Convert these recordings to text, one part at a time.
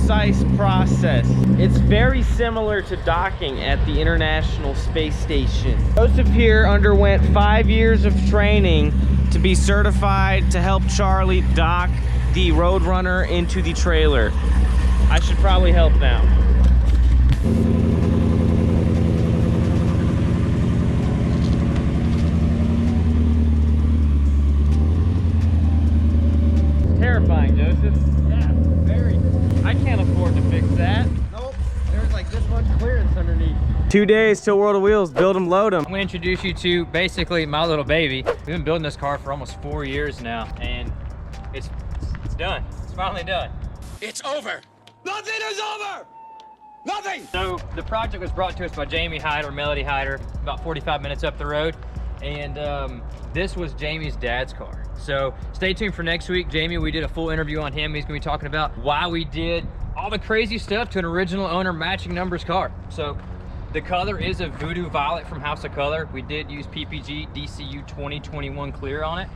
precise process. It's very similar to docking at the International Space Station. Joseph here underwent 5 years of training to be certified to help Charlie dock the Road Runner into the trailer. I should probably help now. Terrifying, Joseph. Yeah, very. I can't afford to fix that. Nope. There's like this much clearance underneath. 2 days till World of Wheels. Build them, load them. I'm gonna introduce you to basically my little baby. We've been building this car for almost 4 years now, and it's done. It's finally done. It's over. Nothing is over. Nothing. So the project was brought to us by Jamey Hyder, Melody Hyder, about 45 minutes up the road, and this was Jamey's dad's car. So stay tuned for next week. Jamey, we did a full interview on him. He's gonna be talking about why we did all the crazy stuff to an original owner matching numbers car. So the color is a Voodoo Violet from House of Color. We did use PPG DCU 2021 clear on it,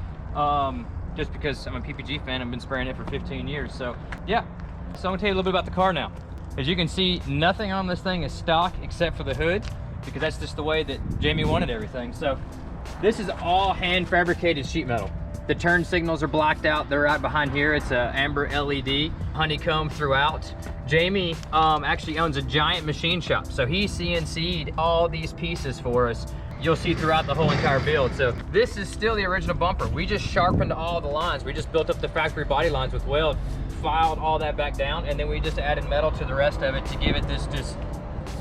just because I'm a PPG fan. I've been spraying it for 15 years. So yeah, so I'm gonna tell you a little bit about the car now. As you can see, nothing on this thing is stock except for the hood, because that's just the way that Jamey wanted everything. So this is all hand fabricated sheet metal. The turn signals are blacked out. They're right behind here. It's a amber LED, honeycomb throughout. Jamey actually owns a giant machine shop. So he CNC'd all these pieces for us. You'll see throughout the whole entire build. So this is still the original bumper. We just sharpened all the lines. We just built up the factory body lines with weld, filed all that back down, and then we just added metal to the rest of it to give it this just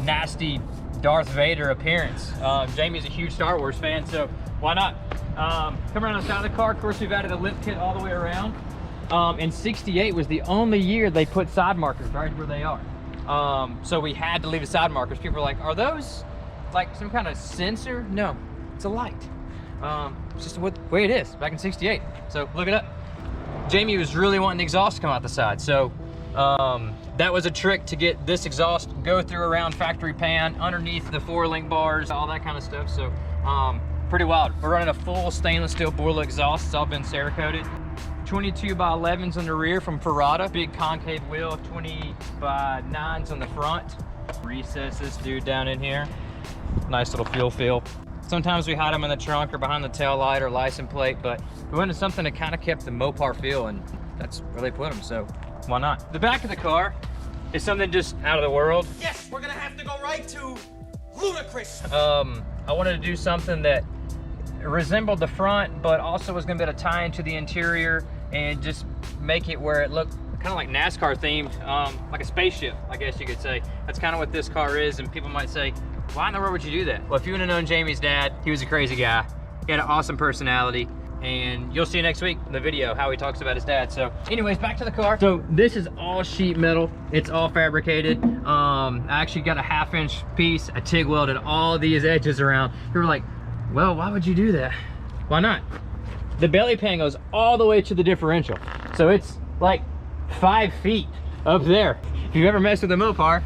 nasty Darth Vader appearance. Jamey's a huge Star Wars fan, so why not? Come around the side of the car. Of course, we've added a lip kit all the way around. And 68 was the only year they put side markers right where they are. So we had to leave the side markers. People were like, are those like some kind of sensor? No, it's a light. It's just the way it is back in 68. So look it up. Jamey was really wanting the exhaust to come out the side. So that was a trick to get this exhaust go through around factory pan, underneath the 4-link bars, all that kind of stuff. So pretty wild. We're running a full stainless steel Borla exhaust. It's all been Cerakoted. 22 by 11s on the rear from Ferrata. Big concave wheel, 20 by 9s on the front. Recess this dude down in here. Nice little fuel fill. Sometimes we hide them in the trunk or behind the tail light or license plate, but we wanted something that kind of kept the Mopar feel, and that's where they put them, so why not? The back of the car is something just out of the world. Yes, we're gonna have to go right to ludicrous. I wanted to do something that resembled the front, but also was gonna be able to tie into the interior and just make it where it looked kind of like NASCAR themed, like a spaceship, I guess you could say. That's kind of what this car is, and people might say, why in the world would you do that? Well, if you would have known Jamey's dad, he was a crazy guy. He had an awesome personality, and you'll see next week in the video how he talks about his dad. So anyways, back to the car. So this is all sheet metal. It's all fabricated. I actually got a 1/2-inch piece. I TIG welded all these edges around. You were like, well, why would you do that? Why not? The belly pan goes all the way to the differential. So it's like 5 feet up there. If you've ever messed with a Mopar,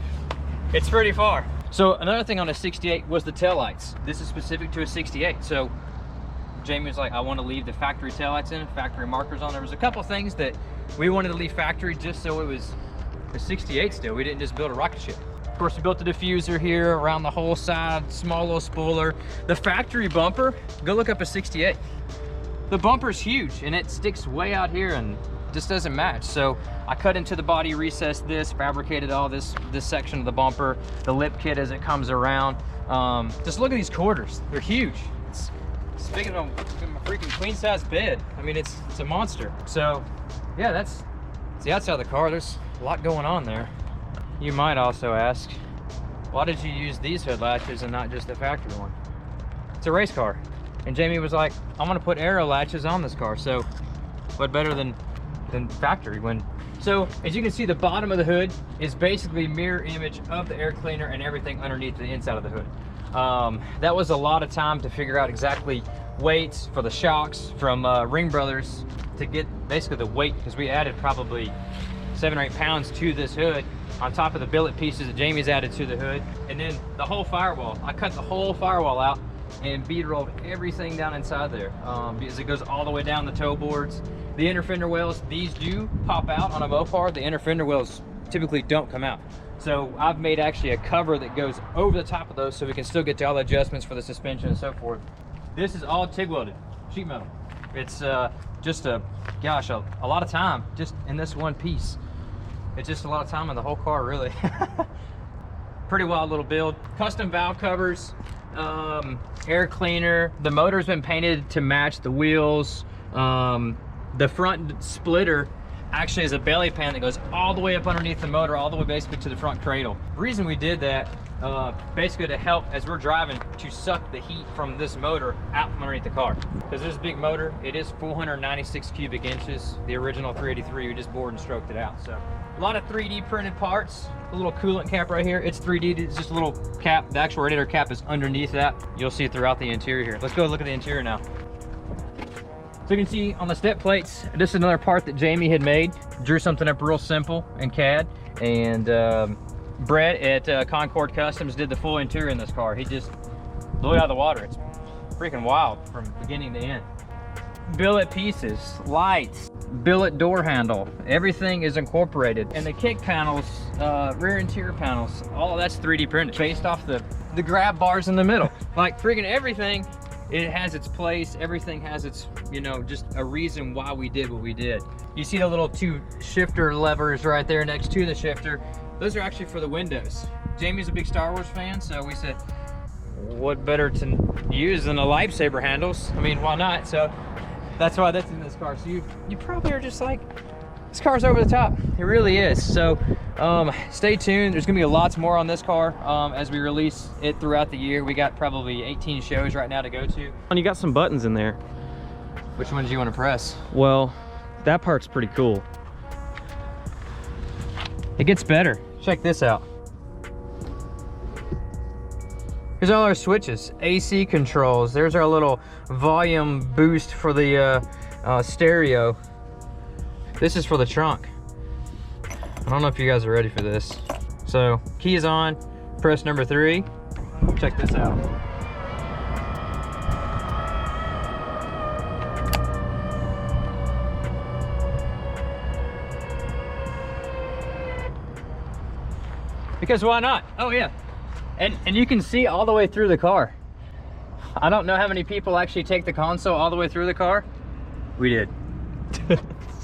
it's pretty far. So another thing on a 68 was the taillights. This is specific to a 68. So Jamey was like, I want to leave the factory taillights in, factory markers on. There was a couple things that we wanted to leave factory just so it was a 68 still. We didn't just build a rocket ship. Of course, we built the diffuser here around the whole side, small little spoiler. The factory bumper, go look up a 68. The bumper's huge and it sticks way out here and just doesn't match. So I cut into the body, recessed this, fabricated all this section of the bumper, the lip kit as it comes around. Just look at these quarters, they're huge. It's bigger than my freaking queen size bed. I mean, it's a monster. So yeah, that's the outside of the car. There's a lot going on there. You might also ask, why did you use these hood latches and not just the factory one? It's a race car. And Jamey was like, I'm gonna put aero latches on this car. So what better than factory when. So as you can see, the bottom of the hood is basically a mirror image of the air cleaner and everything underneath the inside of the hood. That was a lot of time to figure out exactly weights for the shocks from Ring Brothers to get basically the weight, because we added probably 7 or 8 pounds to this hood on top of the billet pieces that Jamey's added to the hood. And then the whole firewall, I cut the whole firewall out and bead rolled everything down inside there, because it goes all the way down the toe boards. The inner fender wells, these do pop out on a Mopar. The inner fender wells typically don't come out. So I've made actually a cover that goes over the top of those so we can still get to all the adjustments for the suspension and so forth. This is all TIG welded sheet metal. It's just a lot of time just in this one piece. It's just a lot of time in the whole car, really. Pretty wild little build. Custom valve covers, air cleaner. The motor's been painted to match the wheels. The front splitter actually is a belly pan that goes all the way up underneath the motor, all the way basically to the front cradle. The reason we did that, basically to help as we're driving to suck the heat from this motor out from underneath the car. Because this big motor, it is 496 cubic inches. The original 383, we just bored and stroked it out. So a lot of 3D printed parts. The little coolant cap right here, it's 3D, it's just a little cap. The actual radiator cap is underneath that. You'll see it throughout the interior here. Let's go look at the interior now. So you can see on the step plates, this is another part that Jamey had made. Drew something up real simple in CAD, and Brett at Concord Customs did the full interior in this car. He just blew it out of the water. It's freaking wild from beginning to end. Billet pieces, lights, billet door handle, everything is incorporated. And the kick panels, rear interior panels, all of that's 3D printed based off the grab bars in the middle. Like freaking everything, it has its place. Everything has its, you know, just a reason why we did what we did. You see the little 2 shifter levers right there next to the shifter. Those are actually for the windows. Jamey's a big Star Wars fan, so we said, what better to use than the lightsaber handles? I mean, why not? So that's why that's in this car. So you probably are just like, this car's over the top. It really is. So stay tuned. There's gonna be lots more on this car as we release it throughout the year. We got probably 18 shows right now to go to. And you got some buttons in there. Which ones do you want to press? Well, that part's pretty cool. It gets better. Check this out. Here's all our switches. AC controls. There's our little volume boost for the stereo. This is for the trunk. I don't know if you guys are ready for this. So, key is on, press number 3. Check this out. Because why not? Oh yeah. And you can see all the way through the car. I don't know how many people actually take the console all the way through the car. We did.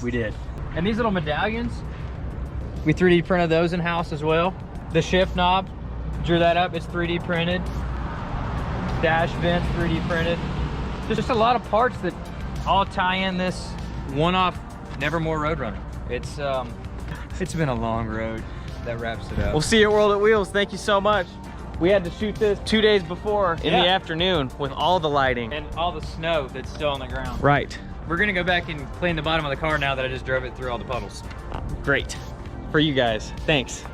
We did. And these little medallions, we 3D printed those in-house as well. The shift knob, drew that up, it's 3D printed. Dash vents, 3D printed. There's just a lot of parts that all tie in this one-off Nevermore Road Runner. It's been a long road. That wraps it up. We'll see you at World at Wheels. Thank you so much. We had to shoot this 2 days before in the afternoon with all the lighting. And all the snow that's still on the ground. Right. We're gonna go back and clean the bottom of the car now that I just drove it through all the puddles. Great. For you guys. Thanks.